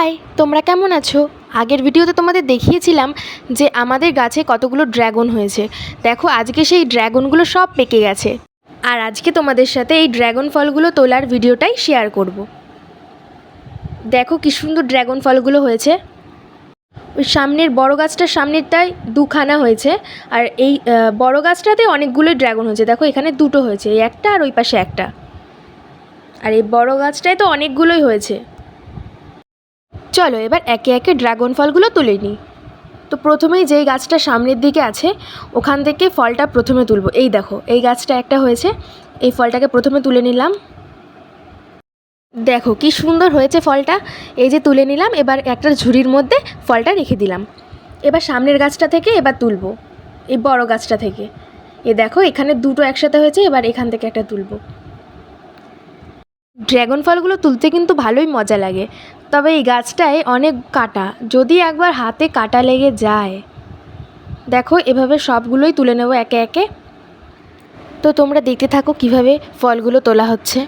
High, তোমরা কেমন আছো? আগের ভিডিওতে তোমাদের দেখিয়েছিলাম যে আমাদের গাছে কতগুলো ড্র্যাগন হয়েছে। দেখো আজকে সেই ড্র্যাগনগুলো সব পেকে গেছে। আর আজকে তোমাদের সাথে এই ড্র্যাগন ফলগুলো তোলার ভিডিওটাই শেয়ার করব। দেখো কি সুন্দর ড্র্যাগন ফলগুলো হয়েছে। ওই সামনের বড় গাছটার সামনেরটায় দুখানা হয়েছে, আর এই বড় গাছটাতে অনেকগুলোই ড্র্যাগন হয়েছে। দেখো এখানে দুটো হয়েছে, এই একটা আর ওই পাশে একটা। আর এই বড় গাছটায় তো অনেকগুলোই হয়েছে। চলো এবার একে একে ড্রাগন ফলগুলো তুলে নিই। তো প্রথমেই যেই গাছটা সামনের দিকে আছে ওখান থেকে ফলটা প্রথমে তুলব। এই দেখো এই গাছটা একটা হয়েছে, এই ফলটাকে প্রথমে তুলে নিলাম। দেখো কি সুন্দর হয়েছে ফলটা। এই যে তুলে নিলাম, এবার একটা ঝুড়ির মধ্যে ফলটা রেখে দিলাম। এবার সামনের গাছটা থেকে এবার তুলব, এই বড় গাছটা থেকে। এ দেখো এখানে দুটো একসাথে হয়েছে, এবার এখান থেকে একটা তুলব। ড্র্যাগন ফলগুলো তুলতে কিন্তু ভালোই মজা লাগে, তবে এই গাছটায় অনেক কাঁটা, যদি একবার হাতে কাঁটা লেগে যায়। দেখো এভাবে সবগুলোই তুলে নেব একে একে। তো তোমরা দেখতে থাকো কিভাবে ফলগুলো তোলা হচ্ছে।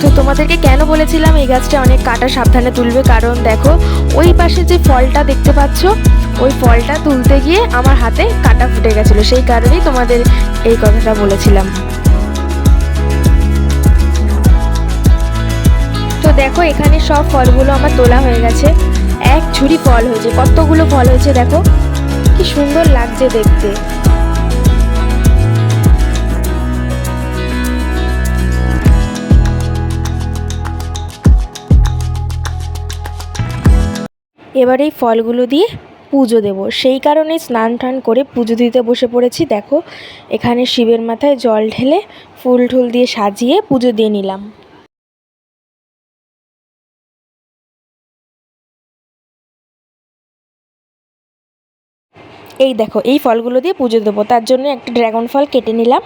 তো তোমাদেরকে কেন বলেছিলাম এই গাছটা অনেক কাটা, সাবধানে তুলবে, কারণ দেখো ওই পাশে যে ফলটা দেখতে পাচ্ছ, ওই ফলটা তুলতে গিয়ে আমার হাতে কাটা ফুটে গেছিলো, সেই কারণেই তোমাদের এই কথাটা বলেছিলাম। তো দেখো এখানে সব ফলগুলো আমার তোলা হয়ে গেছে। এক ঝুড়ি ফল হয়েছে, কতগুলো ফল হয়েছে দেখো, কি সুন্দর লাগছে দেখতে। এবার এই ফলগুলো দিয়ে পুজো দেব, সেই কারণে স্নান টান করে পুজো দিতে বসে পড়েছি। দেখো এখানে শিবের মাথায় জল ঢেলে ফুল ঠুল দিয়ে সাজিয়ে পুজো দিয়ে নিলাম। এই দেখো এই ফলগুলো দিয়ে পুজো দেবো, তার জন্য একটা ড্রাগন ফল কেটে নিলাম।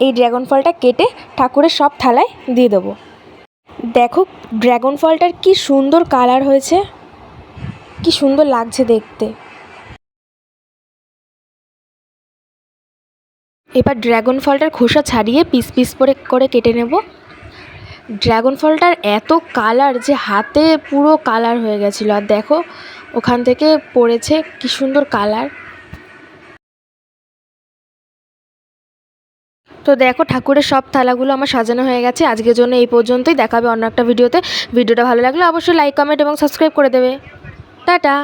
এই ড্রাগন ফলটা কেটে ঠাকুরের সব থালায় দিয়ে দেবো। দেখো ড্রাগন ফলটার কি সুন্দর কালার হয়েছে, কি সুন্দর লাগছে দেখতে। এবার ড্রাগন ফলটার খোসা ছাড়িয়ে পিস পিস করে কেটে নেব। ড্রাগন ফলটার এত কালার যে হাতে পুরো কালার হয়ে গেছিলো, আর দেখো ওখান থেকে পড়েছে কি সুন্দর কালার। তো দেখো ঠাকুরের সব থালাগুলো আমার সাজানো হয়ে গেছে। আজকের জন্য এই পর্যন্তই, দেখা হবে অন্য একটা ভিডিওতে। ভিডিওটা ভালো লাগলে অবশ্যই লাইক, কমেন্ট এবং সাবস্ক্রাইব করে দেবে। টাটা।